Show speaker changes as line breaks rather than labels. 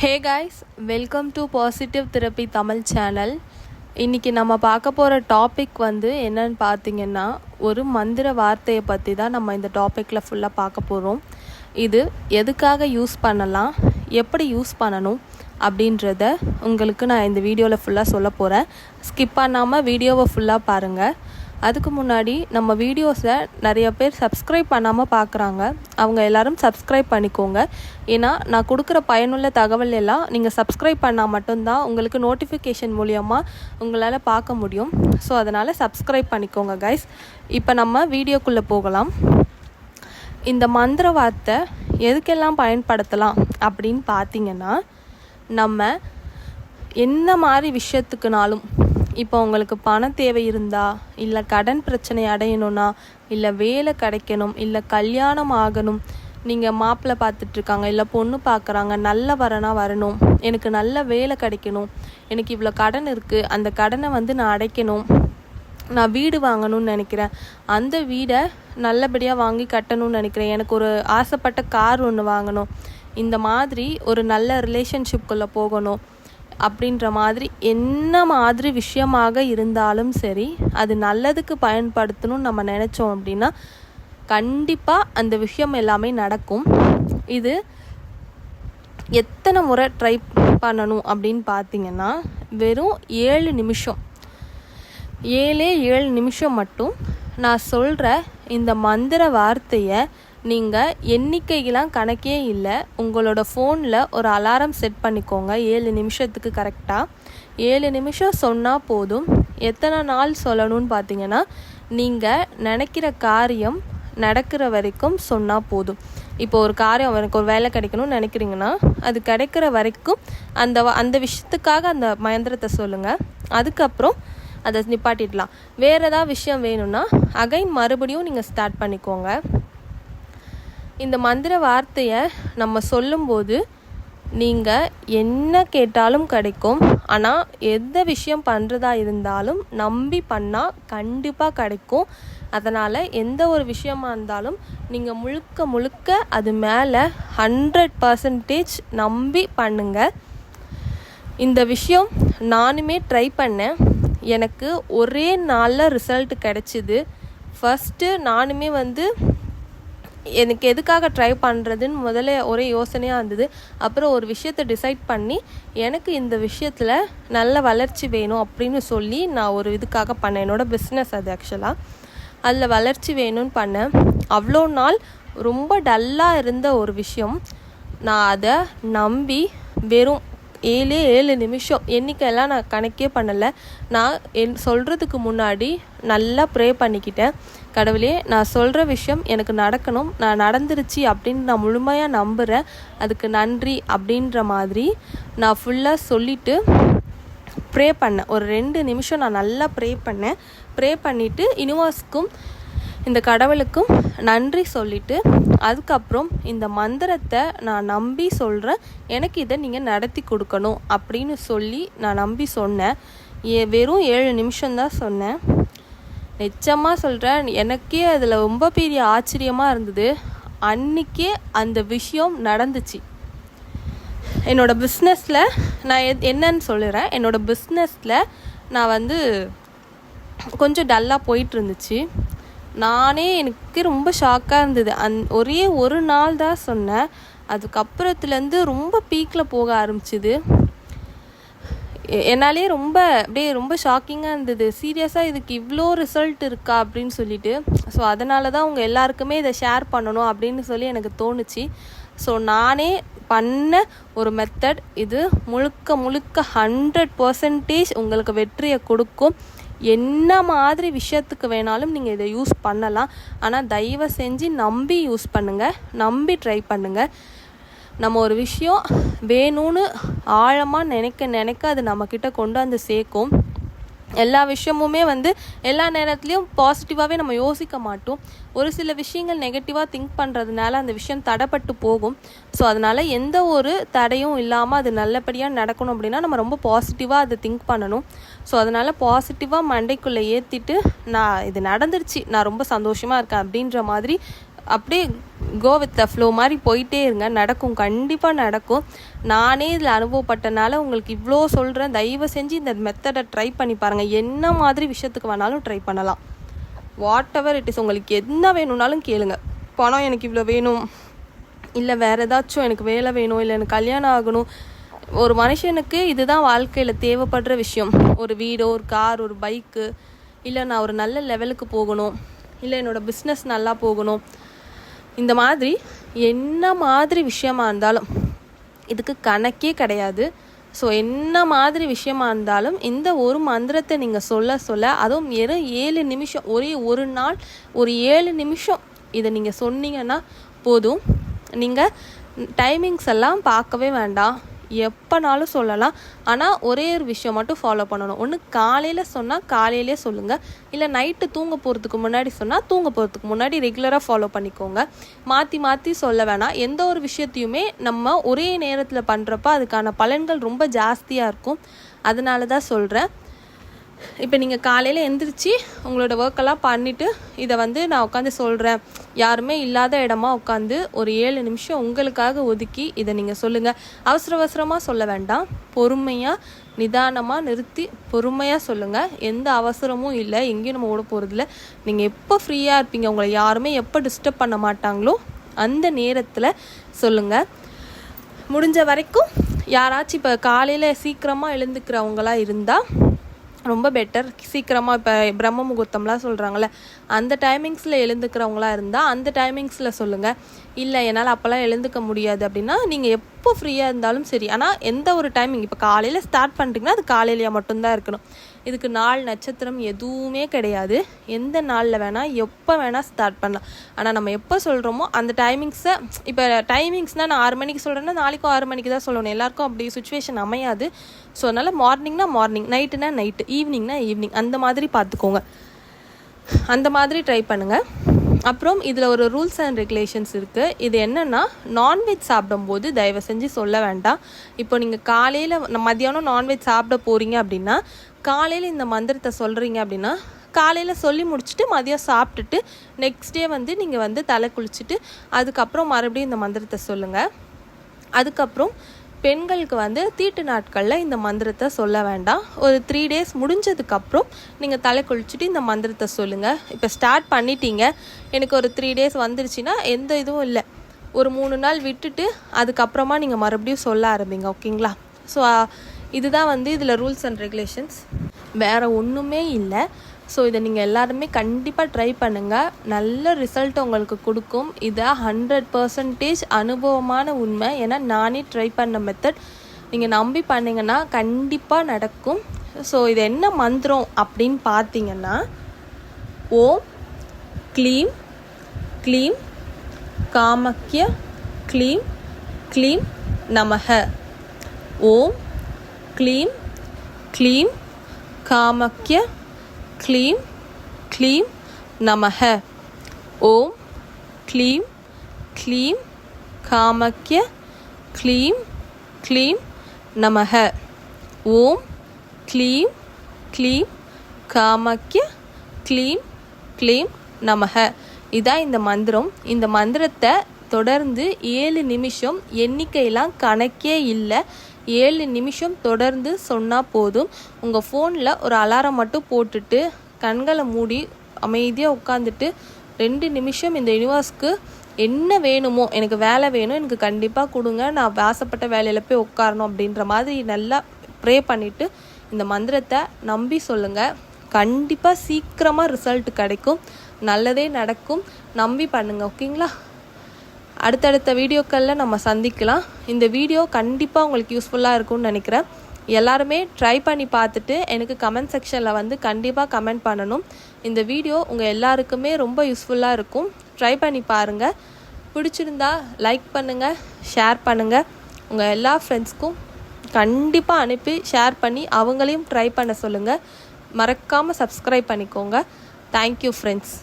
Hey guys, welcome to positive therapy Tamil channel. இன்றைக்கி நம்ம பார்க்க போகிற டாபிக் என்னன்னு பார்த்தீங்கன்னா, ஒரு மந்திர வார்த்தையை பற்றி தான் நம்ம இந்த டாப்பிக்கில் ஃபுல்லாக பார்க்க போகிறோம். இது எதுக்காக யூஸ் பண்ணலாம், எப்படி யூஸ் பண்ணணும் அப்படின்றத உங்களுக்கு நான் இந்த வீடியோவில் ஃபுல்லாக சொல்ல போகிறேன். ஸ்கிப் பண்ணாமல் வீடியோவை ஃபுல்லாக பாருங்கள். அதுக்கு முன்னாடி நம்ம வீடியோஸை நிறைய பேர் சப்ஸ்கிரைப் பண்ணாமல் பார்க்குறாங்க. அவங்க எல்லோரும் சப்ஸ்கிரைப் பண்ணிக்கோங்க. ஏன்னா நான் கொடுக்குற பயனுள்ள தகவல் எல்லாம் நீங்கள் சப்ஸ்கிரைப் பண்ணால் மட்டும்தான் உங்களுக்கு நோட்டிஃபிகேஷன் மூலியமாக உங்களால் பார்க்க முடியும். ஸோ அதனால் சப்ஸ்கிரைப் பண்ணிக்கோங்க கைஸ். இப்போ நம்ம வீடியோக்குள்ளே போகலாம். இந்த மந்திர வார்த்தை எதுக்கெல்லாம் பயன்படுத்தலாம் அப்படின்னு பார்த்தீங்கன்னா, நம்ம என்ன மாதிரி விஷயத்துக்குனாலும், இப்போ உங்களுக்கு பண தேவை இருந்தா, இல்லை கடன் பிரச்சனை அடையணும்னா, இல்லை வேலை கிடைக்கணும், இல்லை கல்யாணம் ஆகணும், நீங்கள் மாப்பிள்ளை பார்த்துட்ருக்காங்க, இல்லை பொண்ணு பார்க்குறாங்க, நல்ல வரனாக வரணும், எனக்கு நல்ல வேலை கிடைக்கணும், எனக்கு இவ்வளோ கடன் இருக்குது, அந்த கடனை நான் அடைக்கணும், நான் வீடு வாங்கணும்னு நினைக்கிறேன், அந்த வீடை நல்லபடியாக வாங்கி கட்டணும்னு நினைக்கிறேன், எனக்கு ஒரு ஆசைப்பட்ட கார் ஒன்று வாங்கணும், இந்த மாதிரி ஒரு நல்ல ரிலேஷன்ஷிப்குள்ளே போகணும் அப்படின்ற மாதிரி என்ன மாதிரி விஷயமாக இருந்தாலும் சரி, அது நல்லதுக்கு பயன்படுத்தணும்னு நம்ம நினச்சோம் அப்படின்னா கண்டிப்பாக அந்த விஷயம் எல்லாமே நடக்கும். இது எத்தனை முறை ட்ரை பண்ணணும் அப்படின்னு பார்த்தீங்கன்னா, வெறும் 7 நிமிஷம், 7 நிமிஷம் மட்டும் நான் சொல்கிற இந்த மந்திர வார்த்தையை நீங்கள் எண்ணிக்கைகளாம் கணக்கே இல்லை, உங்களோட ஃபோனில் ஒரு அலாரம் செட் பண்ணிக்கோங்க. 7 நிமிஷத்துக்கு கரெக்டாக 7 நிமிஷம் சொன்னால் போதும். எத்தனை நாள் சொல்லணும்னு பார்த்தீங்கன்னா, நீங்கள் நினைக்கிற காரியம் நடக்கிற வரைக்கும் சொன்னால் போதும். இப்போ ஒரு காரியம், எனக்கு ஒரு வேலை கிடைக்கணும்னு நினைக்கிறீங்கன்னா, அது கிடைக்கிற வரைக்கும் அந்த விஷயத்துக்காக அந்த மந்திரத்தை சொல்லுங்கள். அதுக்கப்புறம் அதை நிப்பாட்டிடலாம். வேறு ஏதாவது விஷயம் வேணும்னா அகைன் மறுபடியும் நீங்கள் ஸ்டார்ட் பண்ணிக்கோங்க. இந்த மந்திர வார்த்தையை நம்ம சொல்லும்போது நீங்கள் என்ன கேட்டாலும் கிடைக்கும். ஆனால் எந்த விஷயம் பண்ணுறதா இருந்தாலும் நம்பி பண்ணால் கண்டிப்பாக கிடைக்கும். அதனால் எந்த ஒரு விஷயமா இருந்தாலும் நீங்கள் முழுக்க அது மேலே 100% நம்பி பண்ணுங்கள். இந்த விஷயம் நானுமே ட்ரை பண்ணேன். எனக்கு ஒரே நாளில் ரிசல்ட் கிடைச்சிது. ஃபஸ்ட்டு நானுமே எனக்கு எதுக்காக ட்ரை பண்ணுறதுன்னு முதல்ல ஒரே யோசனையாக இருந்தது. அப்புறம் ஒரு விஷயத்தை டிசைட் பண்ணி, எனக்கு இந்த விஷயத்தில் நல்ல வளர்ச்சி வேணும் அப்படின்னு சொல்லி நான் ஒரு இதுக்காக பண்ணேன். என்னோடய பிஸ்னஸ் அது ஆக்சுவலாக. அதில் வளர்ச்சி வேணும்னு பண்ணேன். அவ்வளோ நாள் ரொம்ப டல்லாக இருந்த ஒரு விஷயம், நான் அதை நம்பி வெறும் 7 நிமிஷம், எண்ணிக்கையெல்லாம் நான் கணக்கே பண்ணலை, நான் சொல்கிறதுக்கு முன்னாடி நல்லா ப்ரே பண்ணிக்கிட்டேன். கடவுளே, நான் சொல்கிற விஷயம் எனக்கு நடக்கணும், நான் நடந்துருச்சு அப்படின்னு நான் முழுமையாக நம்புகிறேன், அதுக்கு நன்றி அப்படின்ற மாதிரி நான் ஃபுல்லாக சொல்லிவிட்டு ப்ரே பண்ணேன். ஒரு 2 நிமிஷம் நான் நல்லா ப்ரே பண்ணேன். ப்ரே பண்ணிவிட்டு யூனிவர்ஸ்க்கும் இந்த கடவுளுக்கும் நன்றி சொல்லிவிட்டு, அதுக்கப்புறம் இந்த மந்திரத்தை நான் நம்பி சொல்கிறேன், எனக்கு இதை நீங்கள் நடத்தி கொடுக்கணும் அப்படின்னு சொல்லி நான் நம்பி சொன்னேன். வெறும் 7 நிமிஷம்தான் சொன்னேன். நிச்சயமாக சொல்கிறேன், எனக்கே அதில் ரொம்ப பெரிய ஆச்சரியமாக இருந்தது. அன்றைக்கே அந்த விஷயம் நடந்துச்சு. என்னோடய பிஸ்னஸில் நான் என்னன்னு சொல்லுறேன். என்னோடய பிஸ்னஸில் நான் கொஞ்சம் டல்லாக போயிட்டு இருந்துச்சு. எனக்கு ரொம்ப ஷாக்காக இருந்தது. ஒரே ஒரு நாள் தான் சொன்னேன். அதுக்கப்புறத்துலேருந்து ரொம்ப பீக்கில் போக ஆரம்பிச்சிது. என்னாலே ரொம்ப ஷாக்கிங்காக இருந்தது. சீரியஸாக இதுக்கு இவ்வளோ ரிசல்ட் இருக்கா அப்படின்னு சொல்லிட்டு. ஸோ அதனால தான் உங்கள் எல்லாருக்குமே இதை ஷேர் பண்ணணும் அப்படின்னு சொல்லி எனக்கு தோணுச்சு. ஸோ நானே பண்ண ஒரு மெத்தட் இது. முழுக்க 100% உங்களுக்கு வெற்றியை கொடுக்கும். என்ன மாதிரி விஷயத்துக்கு வேணாலும் நீங்கள் இதை யூஸ் பண்ணலாம். ஆனால் தயவு செஞ்சு நம்பி யூஸ் பண்ணுங்கள், நம்பி ட்ரை பண்ணுங்கள். நம்ம ஒரு விஷயம் வேணும்னு ஆழமாக நினைக்க அது நம்மக்கிட்ட கொண்டு சேர்க்கும். எல்லா விஷயமுமே எல்லா நேரத்துலையும் பாசிட்டிவாகவே நம்ம யோசிக்க மாட்டோம். ஒரு சில விஷயங்கள் நெகட்டிவாக திங்க் பண்ணுறதுனால அந்த விஷயம் தடைப்பட்டு போகும். ஸோ அதனால் எந்த ஒரு தடையும் இல்லாமல் அது நல்லபடியாக நடக்கணும் அப்படின்னா நம்ம ரொம்ப பாசிட்டிவாக அதை திங்க் பண்ணணும். ஸோ அதனால் பாசிட்டிவாக மண்டைக்குள்ளே ஏற்றிட்டு, நான் இது நடந்துருச்சு, நான் ரொம்ப சந்தோஷமாக இருக்கேன் அப்படின்ற மாதிரி அப்படியே கோ வித் த ஃப்ளோ மாதிரி போயிட்டே இருங்க, நடக்கும், கண்டிப்பாக நடக்கும். நானே இதில் அனுபவப்பட்டனால உங்களுக்கு இவ்வளோ சொல்கிறேன். தயவு செஞ்சு இந்த மெத்தடை ட்ரை பண்ணி பாருங்கள். என்ன மாதிரி விஷயத்துக்கு வேணாலும் ட்ரை பண்ணலாம். வாட் எவர் இட் இஸ், உங்களுக்கு என்ன வேணும்னாலும் கேளுங்க. பணம் எனக்கு இவ்வளோ வேணும், இல்லை வேறு ஏதாச்சும் எனக்கு வேலை வேணும், இல்லை எனக்கு கல்யாணம் ஆகணும். ஒரு மனுஷனுக்கு இதுதான் வாழ்க்கையில் தேவைப்படுற விஷயம். ஒரு வீடோ, ஒரு கார், ஒரு பைக்கு, இல்லை நான் ஒரு நல்ல லெவலுக்கு போகணும், இல்லை என்னோடய பிஸ்னஸ் நல்லா போகணும். இந்த மாதிரி என்ன மாதிரி விஷயமா இருந்தாலும் இதுக்கு கணக்கே கிடையாது. ஸோ என்ன மாதிரி விஷயமா இருந்தாலும் இந்த ஒரு மந்திரத்தை நீங்கள் சொல்ல அதுவும் 7 நிமிஷம், ஒரே ஒரு நாள் ஒரு 7 நிமிஷம் இதை நீங்கள் சொன்னீங்கன்னா போதும். நீங்கள் டைமிங்ஸ் எல்லாம் பார்க்கவே வேண்டாம், எப்போனாலும் சொல்லலாம். ஆனால் ஒரே ஒரு விஷயம் மட்டும் ஃபாலோ பண்ணணும். ஒன்று காலையில் சொன்னால் காலையிலே சொல்லுங்கள், இல்லை நைட்டு தூங்க போகிறதுக்கு முன்னாடி சொன்னால் தூங்க போகிறதுக்கு முன்னாடி ரெகுலராக ஃபாலோ பண்ணிக்கோங்க. மாற்றி சொல்ல வேணாம். எந்த ஒரு விஷயத்தையுமே நம்ம ஒரே நேரத்தில் பண்ணுறப்ப அதுக்கான பலன்கள் ரொம்ப ஜாஸ்தியாக இருக்கும். அதனால தான் சொல்கிறேன். இப்போ நீங்கள் காலையில் எந்திரிச்சு உங்களோட ஒர்க்கெல்லாம் பண்ணிவிட்டு இதை நான் உட்காந்து சொல்கிறேன், யாருமே இல்லாத இடமா உட்காந்து ஒரு 7 நிமிஷம் உங்களுக்காக ஒதுக்கி இதை நீங்கள் சொல்லுங்கள். அவசரமாக சொல்ல வேண்டாம், பொறுமையாக நிதானமாக நிறுத்தி பொறுமையாக சொல்லுங்கள். எந்த அவசரமும் இல்லை, எங்கேயும் நம்ம ஓட போகிறதில்ல. நீங்கள் எப்போ ஃப்ரீயாக இருப்பீங்க, உங்களை யாருமே எப்போ டிஸ்டர்ப் பண்ண மாட்டாங்களோ அந்த நேரத்தில் சொல்லுங்கள். முடிஞ்ச வரைக்கும் யாராச்சும் இப்போ காலையில் சீக்கிரமாக எழுந்துக்கிறவங்களாம் இருந்தால் ரொம்ப பெட்டர். சீக்கிரமாக இப்போ பிரம்ம முகூர்த்தம்லாம் சொல்கிறாங்களே அந்த டைமிங்ஸில் எழுந்துக்கிறவங்களாக இருந்தால் அந்த டைமிங்ஸில் சொல்லுங்கள். இல்லை என்னால் அப்போல்லாம் எழுந்துக்க முடியாது அப்படின்னா நீங்கள் எப்போ ஃப்ரீயாக இருந்தாலும் சரி. ஆனால் எந்த ஒரு டைமிங், இப்போ காலையில் ஸ்டார்ட் பண்ணுறீங்கன்னா அது காலையிலேயே மட்டும்தான் இருக்கணும். இதுக்கு நாள் நட்சத்திரம் எதுவுமே கிடையாது. எந்த நாளில் வேணால் எப்போ வேணால் ஸ்டார்ட் பண்ணலாம். ஆனால் நம்ம எப்போ சொல்கிறோமோ அந்த டைமிங்ஸை, இப்போ டைமிங்ஸ்னால் நான் 6 மணிக்கு சொல்கிறேன்னா நாளைக்கும் 6 மணிக்கு தான் சொல்லணும். எல்லாருக்கும் அப்படி சுச்சுவேஷன் அமையாது. ஸோ அதனால் மார்னிங்னா மார்னிங், நைட்டுனா நைட்டு, ஈவினிங்னா ஈவினிங், அந்த மாதிரி பார்த்துக்கோங்க. அந்த மாதிரி ட்ரை பண்ணுங்கள். அப்புறம் இதில் ஒரு ரூல்ஸ் அண்ட் ரெகுலேஷன்ஸ் இருக்குது. இது என்னென்னா, நான்வெஜ் சாப்பிடும்போது தயவு செஞ்சு சொல்ல வேண்டாம். இப்போ நீங்கள் காலையில் மதியானம் நான்வெஜ் சாப்பிட போகிறீங்க அப்படின்னா காலையில் இந்த மந்திரத்தை சொல்கிறீங்க அப்படின்னா காலையில் சொல்லி முடிச்சுட்டு மதியம் சாப்பிட்டுட்டு நெக்ஸ்ட் டே நீங்கள் தலை குளிச்சுட்டு அதுக்கப்புறம் மறுபடியும் இந்த மந்திரத்தை சொல்லுங்கள். அதுக்கப்புறம் பெண்களுக்கு தீட்டு நாட்களில் இந்த மந்திரத்தை சொல்ல வேண்டாம். ஒரு 3 டேஸ் முடிஞ்சதுக்கப்புறம் நீங்கள் தலை குளிச்சுட்டு இந்த மந்திரத்தை சொல்லுங்கள். இப்போ ஸ்டார்ட் பண்ணிட்டீங்க, எனக்கு ஒரு 3 டேஸ் வந்துருச்சுன்னா எந்த இதுவும் இல்லை, ஒரு 3 நாள் விட்டுட்டு அதுக்கப்புறமா நீங்கள் மறுபடியும் சொல்ல ஆரம்பிங்க. ஓகேங்களா? ஸோ இதுதான் இதில் ரூல்ஸ் அண்ட் ரெகுலேஷன்ஸ், வேறு ஒன்றுமே இல்லை. ஸோ இதை நீங்கள் எல்லாருமே கண்டிப்பாக ட்ரை பண்ணுங்கள். நல்ல ரிசல்ட் உங்களுக்கு கொடுக்கும். இதை 100% அனுபவமான உண்மை. ஏன்னா நானே ட்ரை பண்ண மெத்தட். நீங்கள் நம்பி பண்ணிங்கன்னா கண்டிப்பாக நடக்கும். ஸோ இது என்ன மந்திரம் அப்படின்னு பார்த்தீங்கன்னா, ஓம் க்ளீம் க்ளீம் காமக்ய க்ளீம் க்ளீம் நமஹ. ஓம் க்ளீம் க்ளீம் காமக்ய க்ளீம் க்ளீம் நமஹ. ஓம் க்ளீம் க்ளீம் காமக்ய க்ளீம் க்ளீம் நமஹ. ஓம் க்ளீம் க்ளீம் காமக்ய க்ளீம் க்ளீம் நமஹ. இதான் இந்த மந்திரம். இந்த மந்திரத்தை தொடர்ந்து 7 நிமிஷம், எண்ணிக்கையெல்லாம் கணக்கே இல்லை, 7 நிமிஷம் தொடர்ந்து சொன்னால் போதும். உங்கள் ஃபோனில் ஒரு அலாரம் மட்டும் போட்டுட்டு கண்களை மூடி அமைதியாக உட்காந்துட்டு 2 நிமிஷம் இந்த யூனிவர்ஸ்க்கு என்ன வேணுமோ, எனக்கு வேலை வேணும், எனக்கு கண்டிப்பாக கொடுங்க, நான் ஆசைப்பட்ட வேலையில் போய் உட்காரணும் அப்படின்ற மாதிரி நல்லா ப்ரே பண்ணிவிட்டு இந்த மந்திரத்தை நம்பி சொல்லுங்கள். கண்டிப்பாக சீக்கிரமாக ரிசல்ட் கிடைக்கும், நல்லதே நடக்கும். நம்பி பண்ணுங்கள். ஓகேங்களா? அடுத்தடுத்த வீடியோக்களில் நம்ம சந்திக்கலாம். இந்த வீடியோ கண்டிப்பாக உங்களுக்கு யூஸ்ஃபுல்லாக இருக்கும்னு நினைக்கிறேன். எல்லாருமே ட்ரை பண்ணி பார்த்துட்டு எனக்கு கமெண்ட் செக்ஷனில் கண்டிப்பாக கமெண்ட் பண்ணணும். இந்த வீடியோ உங்கள் எல்லாருக்குமே ரொம்ப யூஸ்ஃபுல்லாக இருக்கும். ட்ரை பண்ணி பாருங்கள். பிடிச்சிருந்தா லைக் பண்ணுங்கள், ஷேர் பண்ணுங்கள். உங்கள் எல்லா ஃப்ரெண்ட்ஸ்க்கும் கண்டிப்பாக அனுப்பி ஷேர் பண்ணி அவங்களையும் ட்ரை பண்ண சொல்லுங்கள். மறக்காமல் சப்ஸ்கிரைப் பண்ணிக்கோங்க. Thank you friends.